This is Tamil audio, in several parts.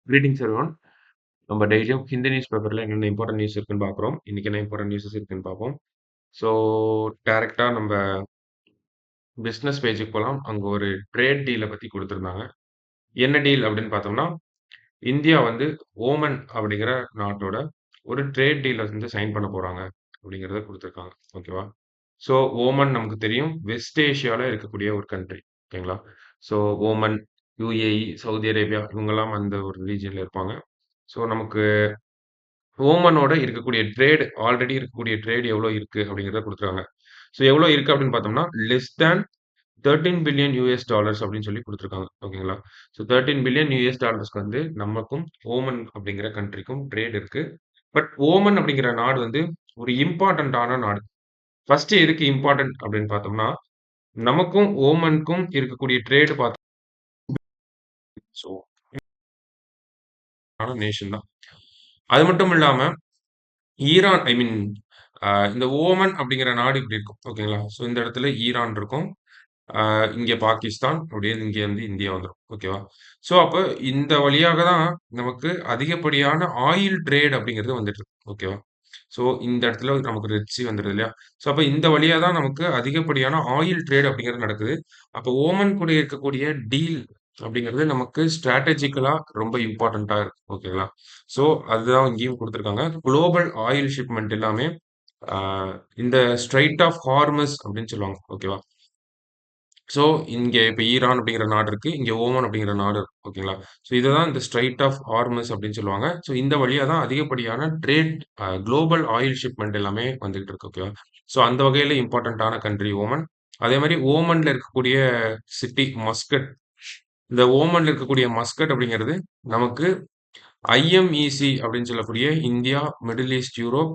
Greetings everyone. நம்ம டெய்லியும் ஹிந்தி நியூஸ் பேப்பர்ல என்னென்ன இம்பார்ட்டன்ட் நியூஸ் இருக்குன்னு பார்க்குறோம். இன்னைக்கு என்ன இம்பார்ட்டன்ட் நியூஸஸ் இருக்குன்னு பார்ப்போம். ஸோ டைரக்ட்டா நம்ம பிசினஸ் பேஜுக்கு போலாம். அங்க ஒரு ட்ரேட் டீல பத்தி குடுத்திருந்தாங்க. என்ன டீல் அப்படின்னு பார்த்தோம்னா, இந்தியா வந்து ஓமன் அப்படிங்கிற நாட்டோட ஒரு ட்ரேட் டீல வந்து சைன் பண்ண போறாங்க அப்படிங்கிறத குடுத்திருக்காங்க. ஓகேவா? ஸோ ஓமன் நமக்கு தெரியும். வெஸ்ட் ஏசியால இருக்கக்கூடிய ஒரு கண்ட்ரி. ஓகேங்களா? So Oman, UAE, Saudi Arabia இவங்கலாம் அந்த ஒரு ரீஜியன்ல இருப்பாங்க. ஸோ நமக்கு ஓமனோட இருக்கக்கூடிய ஆல்ரெடி இருக்கக்கூடிய ட்ரேட் எவ்வளோ இருக்கு அப்படிங்கிறத குடுத்துருக்காங்க. ஸோ எவ்வளோ இருக்கு அப்படின்னு பார்த்தோம்னா, லெஸ் தேன் $13 பில்லியன் அப்படின்னு சொல்லி குடுத்துருக்காங்க. ஓகேங்களா? ஸோ $13 பில்லியன் வந்து நமக்கும் ஓமன் அப்படிங்கிற கண்ட்ரிக்கும் ட்ரேட் இருக்கு. பட் ஓமன் அப்படிங்கிற நாடு வந்து ஒரு இம்பார்ட்டன்ட்டான நாடு. ஃபர்ஸ்ட் எதுக்கு இம்பார்ட்டன்ட் அப்படின்னு பார்த்தோம்னா, நமக்கும் ஓமனுக்கும் இருக்கக்கூடிய ட்ரேட் பார்த்தோம் ஸோ ஆன நேஷன் தான். அது மட்டும் இல்லாம ஈரான் ஐ மீன் இந்த ஓமன் அப்படிங்கிற நாடு இப்படி இருக்கும். ஓகேங்களா? ஸோ இந்த இடத்துல ஈரான் இருக்கும். இங்க பாகிஸ்தான், அப்படியே இங்க வந்து இந்தியா வந்துரும். ஓகேவா? ஸோ அப்ப இந்த வழியாக தான் நமக்கு அதிகப்படியான ஆயில் ட்ரேட் அப்படிங்கிறது வந்துட்டு இருக்கு. ஓகேவா? ஸோ இந்த இடத்துல நமக்கு ரெட் சி வந்துருது இல்லையா? ஸோ அப்ப இந்த வழியா தான் நமக்கு அதிகப்படியான ஆயில் ட்ரேட் அப்படிங்கிறது நடக்குது. அப்ப ஓமன் கூட இருக்கக்கூடிய டீல் அப்படிங்கிறது நமக்கு ஸ்ட்ராட்டஜிக்கலா ரொம்ப இம்பார்ட்டன்ட்டா இருக்கு. ஓகேங்களா? ஸோ அதுதான் இங்கேயும் குடுத்துருக்காங்க. குளோபல் ஆயில் ஷிப்மென்ட் எல்லாமே ஆ இந்த ஸ்ட்ரெய்ட் ஆஃப் ஹார்மஸ் அப்படின்னு சொல்லுவாங்க. ஓகேவா? ஸோ, இங்க இப்ப ஈரான் அப்படிங்கிற நாடு இருக்கு. இங்க ஓமன் அப்படிங்கிற நாடு இருக்கு. ஓகேங்களா? ஸோ, இததான் இந்த ஸ்ட்ரெய்ட் ஆஃப் ஹார்மஸ் அப்படின்னு சொல்லுவாங்க. ஸோ, இந்த வழியா தான் அதிகப்படியான ட்ரேட் குளோபல் ஆயில் ஷிப்மென்ட் எல்லாமே வந்துகிட்டு இருக்கு. ஓகேவா? ஸோ, அந்த வகையில இம்பார்ட்டன்ட்டான கண்ட்ரி ஓமன். அதே மாரி ஓமன்ல இருக்கக்கூடிய சிட்டி மஸ்கட். இந்த ஓமன்ல இருக்கக்கூடிய மஸ்கட் அப்படிங்கிறது நமக்கு ஐஎம்இசி அப்படின்னு சொல்லக்கூடிய India, Middle East, Europe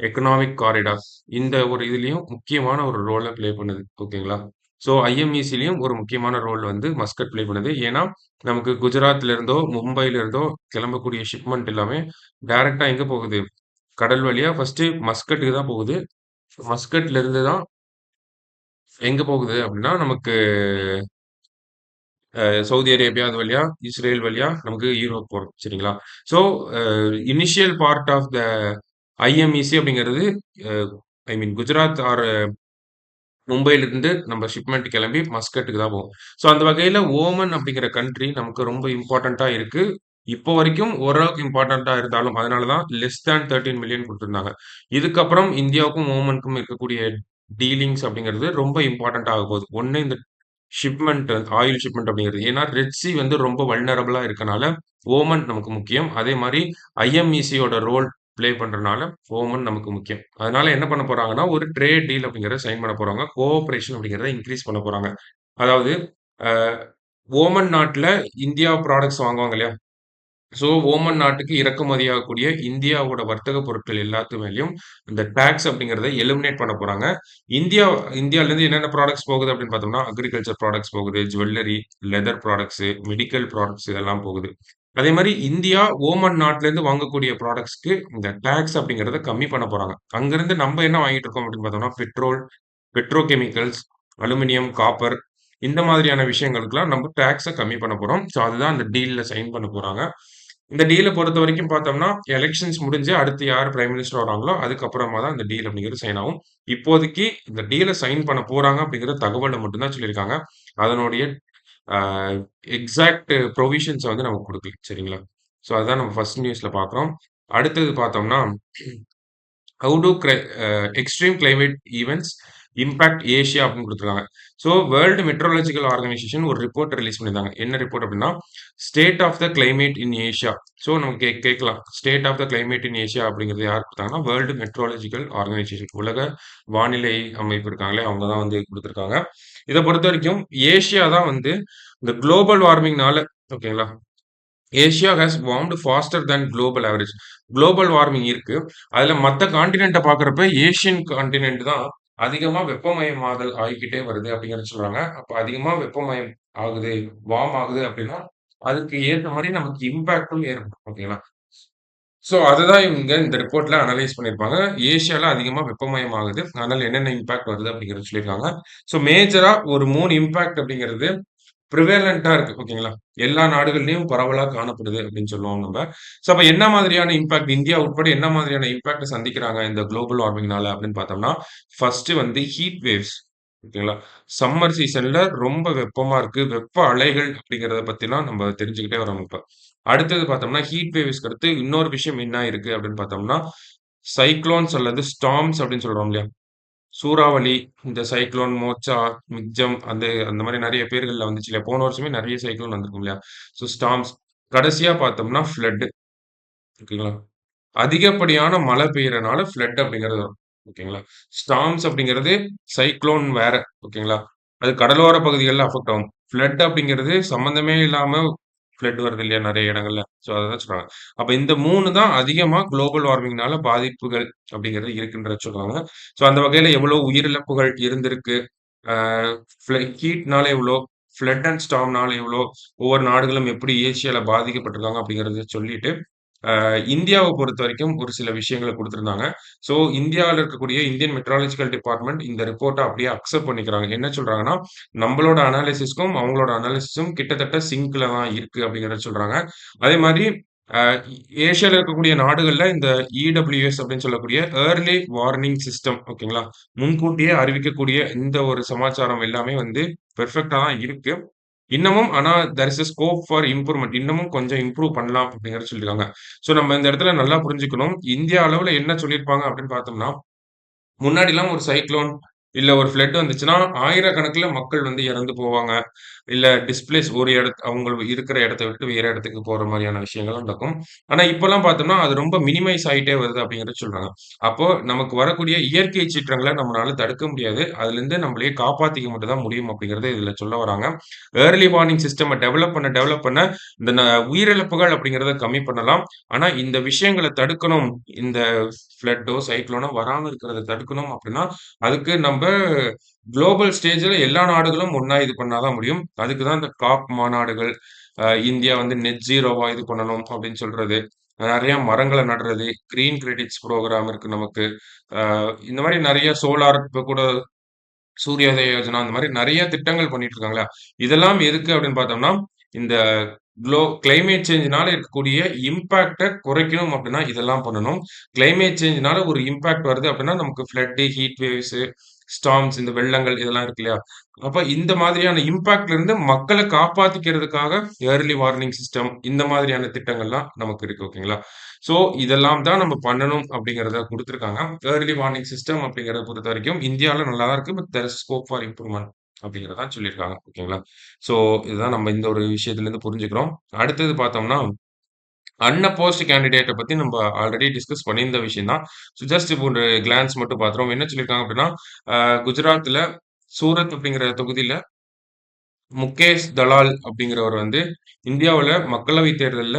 economic corridor. இந்த ஒரு இதுலயும் முக்கியமான ஒரு ரோல ப்ளே பண்ணுது. ஓகேங்களா? ஸோ ஐஎம்இசிலயும் ஒரு முக்கியமான ரோல் வந்து மஸ்கட் ப்ளே பண்ணுது. ஏன்னா, நமக்கு குஜராத்ல இருந்தோ, மும்பைல இருந்தோ கிளம்பக்கூடிய ஷிப்மெண்ட் எல்லாமே டைரக்ட்டா எங்க போகுது? கடல் வழியா ஃபர்ஸ்ட்டு மஸ்கட்டுக்கு தான் போகுது. மஸ்கட்ல இருந்து தான் எங்க போகுது அப்டின்னா, நமக்கு சவுதி அரேபியா அது வழியா, இஸ்ரேல் வழியா நமக்கு யூரோப் போறது. சரிங்களா? So uh initial part of the IMEC அப்படிங்கிறது அ ஐ மீன் குஜராத் ஆர் மும்பையிலிருந்து நம்ம ஷிப்மெண்ட் கிளம்பி மஸ்கட்டுக்கு தான் போகும். ஸோ அந்த வகையில ஓமன் அப்படிங்கிற கண்ட்ரி நமக்கு ரொம்ப இம்பார்ட்டன்ட்டா இருக்கு. இப்போ வரைக்கும் ஓரளவுக்கு இம்பார்ட்டன்ட்டா இருந்தாலும், அதனால தான் லெஸ் தேன் 13 மில்லியன் குடுத்திருந்தாங்க. இதுக்கப்புறம் இந்தியாவுக்கும் ஓமனுக்கும் இருக்கக்கூடிய டீலிங்ஸ் அப்படிங்கிறது ரொம்ப இம்பார்ட்டன்ட் ஆகப்போகுது. ஒண்ணு இந்த ஷிப்மெண்ட் ஆயில் ஷிப்மெண்ட் அப்படிங்கிறது. ஏன்னா ரெட் சி வந்து ரொம்ப வல்னரபிளா இருக்கனால, ஓமன் நமக்கு முக்கியம். அதே மாரி ஐஎம்இசியோட ரோல் ப்ளே பண்றனால, ஓமன் நமக்கு முக்கியம். அதனால என்ன பண்ண போறாங்கன்னா, ஒரு ட்ரேட் டீல் அப்படிங்கிறத சைன் பண்ண போறாங்க. கோஆப்பரேஷன் அப்படிங்கிறத இன்கிரீஸ் பண்ண போறாங்க. அதாவது அ ஓமன் நாட்ல இந்தியா ப்ராடக்ட்ஸ் வாங்குவாங்க இல்லையா? ஸோ ஓமன் நாட்டுக்கு இறக்குமதி ஆகக்கூடிய இந்தியாவோட வர்த்தக பொருட்கள் எல்லாத்து மேலயும் இந்த டாக்ஸ் அப்படிங்கிறத எலிமினேட் பண்ண போறாங்க. இந்தியா இந்தியாவிலேருந்து என்னென்ன ப்ராடக்ட்ஸ் போகுது அப்படின்னு பார்த்தோம்னா, அக்ரிகல்ச்சர் ப்ராடக்ட்ஸ் போகுது, jewellery, leather products, medical products இதெல்லாம் போகுது. அதே மாரி இந்தியா ஓமன் நாட்டிலேருந்து வாங்கக்கூடிய ப்ராடக்ட்ஸ்க்கு இந்த டாக்ஸ் அப்படிங்கிறத கம்மி பண்ண போறாங்க. அங்கிருந்து நம்ம என்ன வாங்கிட்டு இருக்கோம் அப்படின்னு பார்த்தோம்னா, petrol, petrochemicals, aluminium, copper இந்த மாதிரியான விஷயங்களுக்கெல்லாம் நம்ம டாக்ஸ கம்மி பண்ண போறோம். ஸோ அதுதான் அந்த டீல்ல சைன் பண்ண போறாங்க. இந்த டீல பொறுத்தவரைக்கும் பார்த்தோம்னா, எலக்ஷன்ஸ் முடிஞ்சு அடுத்து யார் பிரைம் மினிஸ்டர் வராங்களோ, அதுக்கப்புறமா தான் இந்த டீல் அப்படிங்கிறது சைன் ஆகும். இப்போதைக்கு இந்த டீல சைன் பண்ண போறாங்க அப்படிங்கிற தகவல மட்டும் தான் சொல்லியிருக்காங்க. அதனுடைய அ எக்ஸாக்ட் ப்ரொவிஷன்ஸ வந்து நமக்கு குடுக்கல. சரிங்களா? ஸோ அதுதான் நம்ம ஃபர்ஸ்ட் நியூஸ்ல பார்க்குறோம். அடுத்தது பார்த்தோம்னா how to extreme climate events impact Asia அப்படின்னு குடுத்துருக்காங்க. ஸோ வேர்ல்டு மெட்ரோலாஜிக்கல் ஆர்கனைசேஷன் ஒரு ரிப்போர்ட் ரிலீஸ் பண்ணியிருந்தாங்க. என்ன ரிப்போர்ட் அப்படின்னா, state of the climate in Asia. So நம்ம கேட்கலாம். State of the climate in Asia அப்படிங்கிறது யார் குடுத்தாங்கன்னா, வேர்ல்டு மெட்ரோலாஜிக்கல் ஆர்கனைசேஷன். உலக வானிலை அமைப்பு இருக்காங்களே, அவங்க தான் வந்து குடுத்துருக்காங்க. இத பொறுத்தவரைக்கும் ஏசியா தான் வந்து இந்த குளோபல் வார்மிங்னால ஓகேங்களா? Asia has warmed faster than global average. Global warming இருக்கு. அதுல மத்த கான்டினென்ட்ட பார்க்குறப்ப ஏசியன் கான்டினென்ட் தான் அதிகமா வெப்பமயமாதல் ஆகிக்கிட்டே வருது அப்படிங்கிறத சொல்றாங்க. அப்ப அதிகமா வெப்பமயம் ஆகுது, வார்ம் ஆகுது அப்படின்னா, அதுக்கு ஏத்த மாரி நமக்கு இம்பாக்டும் ஏற்படும். ஓகேங்களா? ஸோ அதுதான் இவங்க இந்த ரிப்போர்ட்ல அனலைஸ் பண்ணியிருப்பாங்க. ஏசியால அதிகமா வெப்பமயம் ஆகுது. அதனால என்னென்ன இம்பாக்ட் வருது அப்படிங்கிறத சொல்லியிருக்காங்க. ஸோ மேஜரா ஒரு 3 இம்பாக்ட் அப்படிங்கிறது பிரிவேலன்ட்டா இருக்கு. ஓகேங்களா? எல்லா நாடுகள்லயும் பரவலா காணப்படுது அப்படின்னு சொல்லுவோம் நம்ப. ஸோ அப்ப என்ன மாதிரியான இம்பாக்ட் இந்தியா உட்பட என்ன மாதிரியான இம்பாக்ட்ட சந்திக்கிறாங்க இந்த குளோபல் வார்மிங்னால அப்படின்னு பார்த்தோம்னா, ஃபர்ஸ்ட்டு வந்து ஹீட் வேவ்ஸ். ஓகேங்களா? சம்மர் சீசன்ல ரொம்ப வெப்பமா இருக்கு. வெப்ப அலைகள் அப்படிங்கிறத பத்திலாம் நம்ம தெரிஞ்சுக்கிட்டே வரோம் இப்ப. அடுத்தது பார்த்தோம்னா, ஹீட் வேவ்ஸ்க்கு அடுத்து இன்னொரு விஷயம் என்ன இருக்கு அப்படின்னு பார்த்தோம்னா, சைக்ளோன்ஸ் அல்லது ஸ்டார்ம்ஸ் அப்படின்னு சொல்றோம் இல்லையா? சூறாவளி, இந்த சைக்ளோன் மோச்சா, மிக்ஜம் அந்த அந்த மாரி நெறைய பேர்கள்ல வந்துச்சு இல்லையா? போன வருஷமே நெறைய சைக்ளோன் வந்திருக்கும் இல்லையா? So storms. கடைசியா பார்த்தோம்னா ஃப்ளட். ஓகேங்களா? அதிகப்படியான மழை பெய்யறனால ஃப்ளட் அப்படிங்கிறது வரும். ஓகேங்களா? ஸ்டார்ம்ஸ் அப்படிங்கிறது சைக்ளோன் வேற. ஓகேங்களா? அது கடலோர பகுதிகள்ல அஃபெக்ட் ஆகும். ஃப்ளட் அப்படிங்கிறது சம்மந்தமே இல்லாம ஃப்ளட் வருது இல்லையா நெறைய இடங்கள்ல. ஸோ அததான் சொல்றாங்க. அப்ப இந்த 3 தான் அதிகமா குளோபல் வார்மிங்னால பாதிப்புகள் அப்படிங்கிறது இருக்குன்றத சொல்றாங்க. ஸோ அந்த வகையில எவ்வளோ உயிரிழப்புகள் இருந்திருக்கு. ஆ ஹீட்னால எவ்வளோ, ஃப்ளட் அண்ட் ஸ்டார்ம்னால எவ்வளோ, ஒவ்வொரு நாடுகளும் எப்படி ஏசியால பாதிக்கப்பட்டிருக்காங்க அப்படிங்கிறத சொல்லிட்டு, இந்தியாவ பொறுத்தவரைக்கும் ஒரு சில விஷயங்கள குடுத்திருந்தாங்க. ஸோ இந்தியால இருக்கக்கூடிய இந்தியன் மெட்ராலஜிக்கல் டிபார்ட்மெண்ட் இந்த ரிப்போர்ட்ட அப்படியே அக்செப்ட் பண்ணிக்கிறாங்க. என்ன சொல்றாங்கன்னா, நம்பளோட அனாலிசிஸ்க்கும், அவங்களோட அனாலிசிஸும் கிட்டத்தட்ட சிங்க்ல தான் இருக்கு அப்படிங்கிறத சொல்றாங்க. அதே மாரி அ ஏசியால இருக்கக்கூடிய நாடுகள்ல இந்த இடபிள்யூஎஸ் அப்படின்னு சொல்லக்கூடிய ஏர்லி வார்னிங் சிஸ்டம் ஓகேங்களா? முன்கூட்டியே அறிவிக்கக்கூடிய இந்த ஒரு சமாச்சாரம் எல்லாமே வந்து பெர்ஃபெக்ட்டா தான் இருக்கு. இன்னமும் ஆனா there is a scope for improvement. இன்னமும் கொஞ்சம் இம்ப்ரூவ் பண்ணலாம் அப்படிங்கிறத சொல்லியிருக்காங்க. ஸோ நம்ம இந்த இடத்துல நல்லா புரிஞ்சுக்கணும். இந்தியா அளவுல என்ன சொல்லியிருப்பாங்க அப்படின்னு பார்த்தோம்னா, முன்னாடிலாம் ஒரு சைக்ளோன், இல்ல ஒரு ஃப்ளட் வந்துச்சுன்னா, ஆயிரக்கணக்குல மக்கள் வந்து இறந்து போவாங்க. இல்ல டிஸ்பிளேஸ் ஒரு அவங்க இருக்கிற இடத்த விட்டு வேற இடத்துக்கு போற மாரியான விஷயங்கள்லாம் நடக்கும். ஆனா இப்பலாம் பார்த்தோம்னா, அது ரொம்ப மினிமைஸ் ஆயிட்டே வருது அப்படிங்கிறத சொல்றாங்க. அப்போ நமக்கு வரக்கூடிய இயற்கை சீற்றங்கள நம்மளால தடுக்க முடியாது. அதுலருந்து நம்மளயே காப்பாத்திக்க மட்டும் தான் முடியும் அப்படிங்கிறத இதுல சொல்ல வராங்க. ஏர்லி வார்னிங் சிஸ்டம டெவலப் பண்ண இந்த உயிரிழப்புகள் அப்படிங்கிறத கம்மி பண்ணலாம். ஆனா இந்த விஷயங்கள தடுக்கணும். இந்த ஃப்ளட்டோ, சைக்ளோனோ வராம இருக்கிறத தடுக்கணும் அப்படின்னா, அதுக்கு நம்ப குளோபல் ஸ்டேஜ்ல எல்லா நாடுகளும் ஒண்ணா இது பண்ணா தான் முடியும். அதுக்கு தான் இந்த காப் மாநாடுகள், இந்தியா வந்து நெட் ஜீரோவா இது பண்ணணும் அப்படின்னு சொல்றது. நெறைய மரங்கள நடுறது, கிரீன் கிரெடிட்ஸ் புரோகிராம் இருக்கு நமக்கு. அ இந்த மாரி நெறைய சோலார் இப்ப கூட சூரியோதய யோஜனா அந்த மாரி நெறைய திட்டங்கள் பண்ணிட்டு இருக்காங்களா? இதெல்லாம் எதுக்கு அப்படின்னு பார்த்தோம்னா, இந்த கிளைமேட் சேஞ்ச்னால இருக்கக்கூடிய இம்பாக்ட்ட குறைக்கணும் அப்படின்னா, இதெல்லாம் பண்ணணும். கிளைமேட் சேஞ்ச்னால ஒரு இம்பாக்ட் வருது அப்படின்னா, நமக்கு ஃப்ளட், ஹீட் வேவ்ஸ், ஸ்டார்ம்ஸ் இந்த வெள்ளங்கள் இதெல்லாம் இருக்கு இல்லையா? அப்ப இந்த மாதிரியான இம்பாக்ட்ல இருந்து மக்கள காப்பாத்திக்கிறதுக்காக ஏர்லி வார்னிங் சிஸ்டம் இந்த மாதிரியான திட்டங்கள்லாம் நமக்கு இருக்கு. ஓகேங்களா? ஸோ இதெல்லாம் தான் நம்ம பண்ணணும் அப்படிங்கிறத குடுத்துருக்காங்க. ஏர்லி வார்னிங் சிஸ்டம் அப்படிங்கிறத பொறுத்தவரைக்கும் இந்தியால நல்லா தான் இருக்கு. But there is scope for improvement அப்படிங்கிறத தான் சொல்லியிருக்காங்க. ஓகேங்களா? ஸோ இதுதான் நம்ம இந்த ஒரு விஷயத்துலருந்து புரிஞ்சுக்கிறோம். அடுத்தது பார்த்தோம்னா, அன்அப்போஸ்ட் கேண்டிடேட்ட பத்தி நம்ப ஆல்ரெடி டிஸ்கஸ் பண்ணியிருந்த விஷயம் தான். ஸோ ஜஸ்ட் இப்போ ஒரு கிளான்ஸ் மட்டும் பார்த்துருவோம். என்ன சொல்லியிருக்காங்க அப்படின்னா, குஜராத்ல சூரத் அப்படிங்கிற தொகுதியில முகேஷ் தலால் அப்படிங்கிறவர் வந்து இந்தியாவுல மக்களவைத் தேர்தல்ல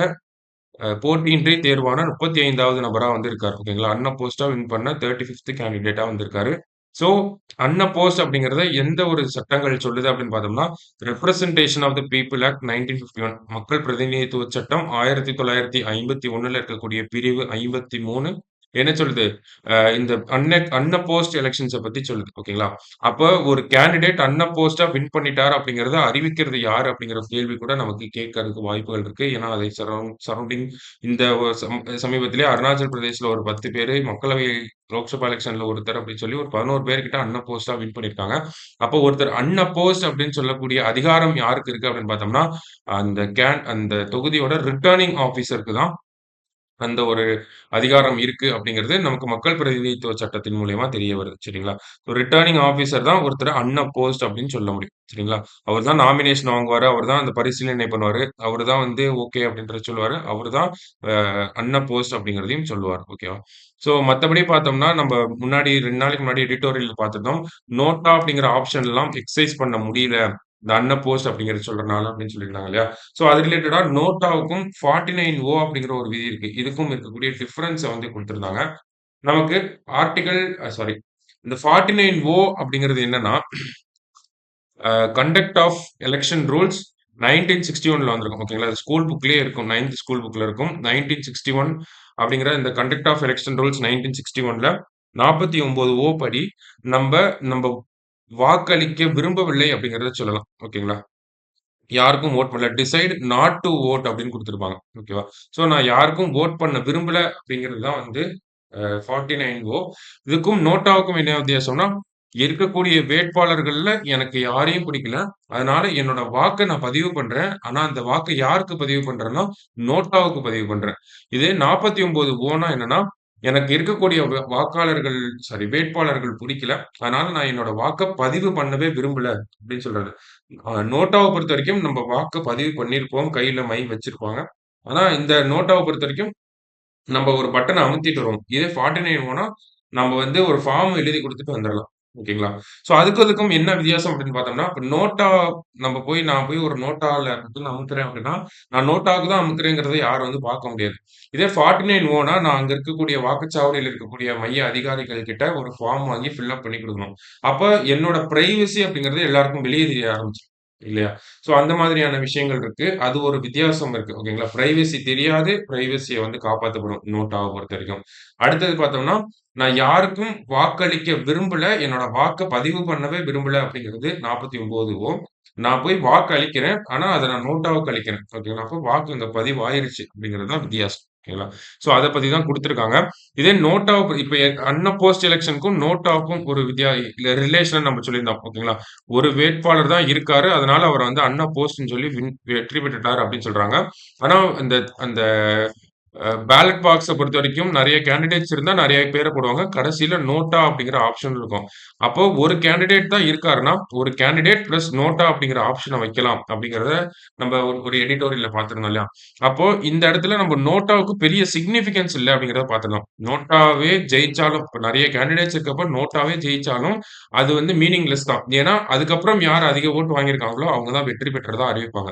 போட்டியின்றி தேர்வான 35வது நபரா வந்திருக்காரு. ஓகேங்களா? அன்அப்போஸ்டா வின் பண்ண 35த் கேண்டிடேட்டா வந்திருக்காரு. ஸோ, அன்அப்போஸ்ட் அப்படிங்கிறத எந்த ஒரு சட்டங்கள் சொல்லுது அப்படின்னு பார்த்தோம்னா, representation of the people act 1951 மக்கள் பிரதிநிதித்துவ சட்டம் 1951ல இருக்கக்கூடிய பிரிவு 53 என்ன சொல்லுது? இந்த அன்அப்போஸ்ட் எலக்ஷன்ஸ பத்தி சொல்லுது. ஓகேங்களா? அப்ப ஒரு கேண்டிடேட் அன்அப்போஸ்டா வின் பண்ணிட்டார் அப்படிங்கிறத அறிவிக்கிறது யாரு? அப்படிங்கிற கேள்வி கூட நமக்கு கேட்கறதுக்கு வாய்ப்புகள் இருக்கு. ஏன்னா, அதை சரவுண்டிங் இந்த சமீபத்திலே அருணாச்சல் பிரதேஷ்ல ஒரு 10 பேரு, மக்களவை லோக்சபா எலக்ஷன்ல ஒருத்தர் அப்படின்னு சொல்லி ஒரு 11 பேர் கிட்ட அன்அப்போஸ்டா வின் பண்ணியிருக்காங்க. அப்போ ஒருத்தர் அன்அப்போஸ்ட் அப்படின்னு சொல்லக்கூடிய அதிகாரம் யாருக்கு இருக்கு அப்படின்னு பார்த்தோம்னா, அந்த தொகுதியோட ரிட்டர்னிங் ஆஃபீசருக்கு தான் அந்த ஒரு அதிகாரம் இருக்கு அப்படிங்கிறது நமக்கு மக்கள் பிரதிநிதித்துவ சட்டத்தின் மூலியமா தெரிய வருது. சரிங்களா? ரிட்டர்னிங் ஆஃபீசர் தான் ஒருத்தர அன்அப்போஸ்ட் அப்படின்னு சொல்ல முடியும். சரிங்களா? அவர் தான் நாமினேஷன் வாங்குவாரு. அவர் தான் அந்த பரிசீலனை பண்ணுவாரு. அவரு தான் வந்து ஓகே அப்படின்றத சொல்லுவாரு. அவரு தான் அன்அப்போஸ்ட் அப்படிங்கிறதையும் சொல்லுவாரு. ஓகேவா? ஸோ மத்தபடி பார்த்தோம்னா, நம்ம முன்னாடி 2 நாளைக்கு முன்னாடி எடிட்டோரியல்ல பார்த்திருந்தோம். நோட்டா அப்படிங்கிற ஆப்ஷன்லாம் எக்ஸர்சைஸ் பண்ண முடியல. இந்த அன்அப்போஸ்ட் அப்படிங்கிறது சொல்றனால அப்படின்னு சொல்லியிருந்தாங்க இல்லையா? ஸோ அது ரிலேட்டடா நோட்டாவுக்கும் 49 ஓ அப்படிங்கிற ஒரு விதி இருக்கு. இதுக்கும் இருக்கக்கூடிய டிஃபரன்ஸ வந்து குடுத்திருந்தாங்க. நமக்கு ஆர்டிகிள் சாரி இந்த 49 ஓ அப்படிங்கிறது என்னன்னா, கண்டக்ட் ஆஃப் எலக்ஷன் ரூல்ஸ் 1961ல வந்திருக்கும். ஓகேங்களா? அது ஸ்கூல் புக்லயே இருக்கும். 9த் ஸ்கூல் புக்ல இருக்கும். 1961 அப்படிங்கிற இந்த கண்டக்ட் ஆஃப் எலக்ஷன் ரூல்ஸ் 1961ல 49 ஓ படி நம்ப நம்ப வாக்களிக்க விரும்பவில்லை அப்படிங்கிறத சொல்லலாம். ஓகேங்களா? யாருக்கும் வோட் பண்ணல. டிசைட் நாட் டூ வோட் அப்படின்னு குடுத்திருப்பாங்க. ஓகேவா? ஸோ நான் யாருக்கும் வோட் பண்ண விரும்பல அப்படிங்கிறது தான் வந்து 49 ஓ. இதுக்கும் நோட்டாவுக்கும் என்ன வித்தியாசம்னா, இருக்கக்கூடிய வேட்பாளர்கள்ல எனக்கு யாரையும் பிடிக்கல. அதனால என்னோட வாக்க நான் பதிவு பண்றேன். ஆனா அந்த வாக்க யாருக்கு பதிவு பண்றேன்னா, நோட்டாவுக்கு பதிவு பண்றேன். இதே 49 ஓனா என்னன்னா, எனக்கு இருக்கக்கூடிய வாக்காளர்கள் வேட்பாளர்கள் பிடிக்கல. அதனால நான் என்னோட வாக்க பதிவு பண்ணவே விரும்பல அப்படின்னு சொல்றாரு. நோட்டாவ பொறுத்தவரைக்கும் நம்ம வாக்க பதிவு பண்ணியிருப்போம். கையில மை வச்சிருப்பாங்க. ஆனா இந்த நோட்டாவ பொறுத்தவரைக்கும் நம்ம ஒரு பட்டன அமுத்திட்டு வருவோம். இதே 49 போனா, நம்ம வந்து ஒரு ஃபார்ம் எழுதி குடுத்துட்டு வந்துரலாம். ஓகேங்களா? ஸோ அதுக்கும் இதுக்கும் என்ன வித்தியாசம் அப்படின்னு பார்த்தோம்னா, இப்ப நோட்டா நான் போய் ஒரு நோட்டால பட்டன் அமுத்துறேன் அப்படின்னா, நான் நோட்டாவுக்கு தான் அமுத்துறேங்கிறத யாரும் வந்து பார்க்க முடியாது. இதே 49 ஓனா நான் அங்க இருக்கக்கூடிய வாக்குச்சாவடியில இருக்கக்கூடிய மைய அதிகாரிகள் கிட்ட ஒரு ஃபார்ம் வாங்கி ஃபில் அப் பண்ணி குடுக்கணும். அப்ப என்னோட பிரைவசி அப்படிங்கிறது எல்லாருக்கும் வெளிய தெரிய ஆரம்பிச்சுரும். இல்லையா? ஸோ அந்த மாதிரியான விஷயங்கள் இருக்கு. அது ஒரு வித்தியாசம் இருக்கு. ஓகேங்களா? பிரைவசி தெரியாது. பிரைவசிய வந்து காப்பாத்தப்படும். நோட்டாவ பொறுத்தவரைக்கும். அடுத்தது பார்த்தோம்னா, நான் யாருக்கும் வாக்களிக்க விரும்பல. என்னோட வாக்க பதிவு பண்ணவே விரும்பல அப்படிங்கிறது 49 ஓ. நான் போய் வாக்கு அளிக்கிறேன். ஆனா, அத நான் நோட்டாவுக்கு அளிக்கிறேன். ஓகேங்களா? அப்போ வாக்கு அங்க பதிவு ஆயிருச்சு அப்படிங்கிறது தான் வித்தியாசம். ஓகேங்களா? ஸோ அத பத்தி தான் குடுத்திருக்காங்க. இதே நோட்டாவ இப்ப போஸ்ட் எலக்ஷனுக்கும் நோட்டாவுக்கும் ஒரு இல்ல ரிலேஷன் நம்ம சொல்லியிருந்தோம். ஓகேங்களா? ஒரு வேட்பாளர் தான் இருக்காரு. அதனால அவர வந்து அண்ணா போஸ்ட்ன்னு சொல்லி வெற்றி பெற்றுட்டார் அப்படின்னு சொல்றாங்க. ஆனா, அந்த அந்த பேலட் பாக்ஸ பொறுத்தவரைக்கும் நெறைய கேண்டிடேட்ஸ் இருந்தா நெறைய பேர போடுவாங்க. கடைசில நோட்டா அப்படிங்கிற ஆப்ஷன் இருக்கும். அப்போ ஒரு கேண்டிடேட் தான் இருக்காருன்னா, ஒரு கேண்டிடேட் பிளஸ் நோட்டா அப்படிங்கிற ஆப்ஷன வைக்கலாம் அப்படிங்கிறத நம்ம ஒரு எடிட்டோரியல்ல பார்த்திருந்தோம் இல்லையா? அப்போ இந்த இடத்துல நம்ம நோட்டாவுக்கு பெரிய சிக்னிஃபிகன்ஸ் இல்ல அப்படிங்கிறத பார்த்துடலாம். நோட்டாவே ஜெயிச்சாலும் இப்ப நெறைய கேண்டிடேட்ஸ் இருக்கப்ப நோட்டாவே ஜெயிச்சாலும், அது வந்து மீனிங்லெஸ் தான். ஏன்னா, அதுக்கப்புறம் யார் அதிக ஓட்டு வாங்கியிருக்காங்களோ, அவங்க தான் வெற்றி பெற்றதா அறிவிப்பாங்க.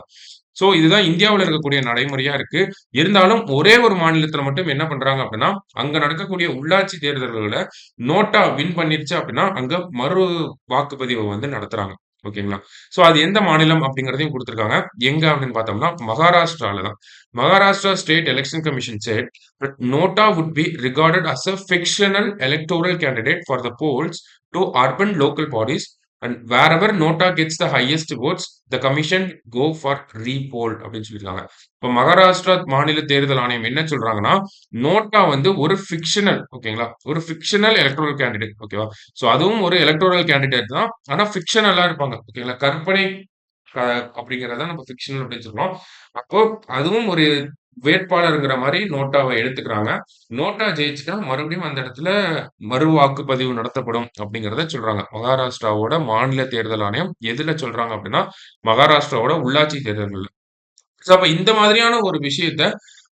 ஸோ இதுதான் இந்தியாவுல இருக்கக்கூடிய நடைமுறையா இருக்கு. இருந்தாலும் ஒரே ஒரு மாநிலத்தில மட்டும் என்ன பண்றாங்க அப்படின்னா, அங்க நடக்கக்கூடிய உள்ளாட்சி தேர்தல்கள்ல நோட்டா வின் பண்ணிருச்சு அப்படின்னா, அங்க மறு வாக்குப்பதிவு வந்து நடத்துறாங்க. ஓகேங்களா? ஸோ அது எந்த மாநிலம் அப்படிங்கிறதையும் குடுத்திருக்காங்க. எங்க அப்படின்னு பார்த்தோம்னா, மகாராஷ்டிரால தான். Maharashtra state election commission said that Nota would be regarded as a fictional electoral candidate for the polls to urban local bodies and wherever Nota gets the highest votes, the commission go for repoll அப்படின்னு சொல்லியிருக்காங்க. இப்ப மகாராஷ்டிரா மாநில தேர்தல் ஆணையம் என்ன சொல்றாங்கன்னா, நோட்டா வந்து ஒரு ஃபிக்ஷனல் ஓகேங்களா? ஒரு ஃபிக்ஷனல் எலக்டோரல் கேண்டிடேட் ஓகேவா? சோ அதுவும் ஒரு எலக்டோரல் கேண்டிடேட் தான். ஆனா ஃபிக்ஷனலா இருப்பாங்க. ஓகேங்களா? கற்பனை க அப்படிங்கிறத நம்ம ஃபிக்ஷனல் அப்படின்னு சொல்றோம். அப்போ அதுவும் ஒரு வேட்பாளர்ங்கிற மாரி நோட்டாவ எடுத்துக்கிறாங்க. நோட்டா ஜெயிச்சுட்டா மறுபடியும் அந்த இடத்துல மறு வாக்குப்பதிவு நடத்தப்படும் அப்படிங்கிறத சொல்றாங்க. மகாராஷ்டிராவோட மாநில தேர்தல் ஆணையம் எதுல சொல்றாங்க அப்படின்னா, மகாராஷ்டிராவோட உள்ளாட்சி தேர்தல்கள்ல. சோ அப்ப இந்த மாதிரியான ஒரு விஷயத்த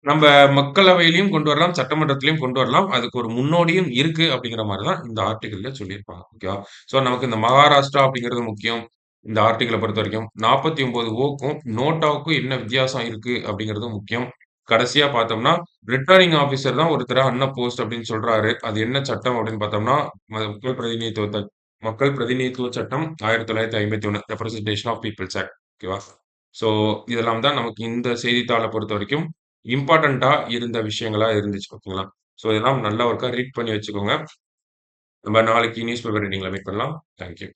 நம்ப மக்களவையிலயும் கொண்டு வரலாம், சட்டமன்றத்திலயும் கொண்டு வரலாம். அதுக்கு ஒரு முன்னோடியும் இருக்கு அப்படிங்கிற மாரி தான் இந்த ஆர்டிகிள்ல சொல்லியிருப்பாங்க. ஓகேவா? சோ நமக்கு இந்த மகாராஷ்டிரா அப்படிங்கிறது முக்கியம். இந்த ஆர்டிகிள பொறுத்தவரைக்கும். 49 ஓக்கும், நோட்டாவுக்கும் என்ன வித்தியாசம் இருக்கு அப்படிங்கிறதும் முக்கியம். கடைசியா பார்த்தோம்னா, ரிட்டர்னிங் ஆபிசர் தான் ஒருத்தர போஸ்ட் அப்படின்னு சொல்றாரு. அது என்ன சட்டம் அப்படின்னு பார்த்தோம்னா, மக்கள் பிரதிநிதித்துவ சட்டம் 1951 ரெப்ரசன்டேஷன் ஆஃப் பீப்பிள்ஸ் ஆக்ட். ஓகேவா? ஸோ இதெல்லாம் தான் நமக்கு இந்த செய்தித்தாள பொறுத்தவரைக்கும் இம்பார்ட்டன்ட்டா இருந்த விஷயங்களா இருந்துச்சு. ஓகேங்களா? ஸோ இதெல்லாம் நல்லா ஒருக்கா ரீட் பண்ணி வச்சுக்கோங்க. நம்ம நாளைக்கு நியூஸ் பேப்பர் ரீடிங்ல மீட் பண்ணலாம். Thank you.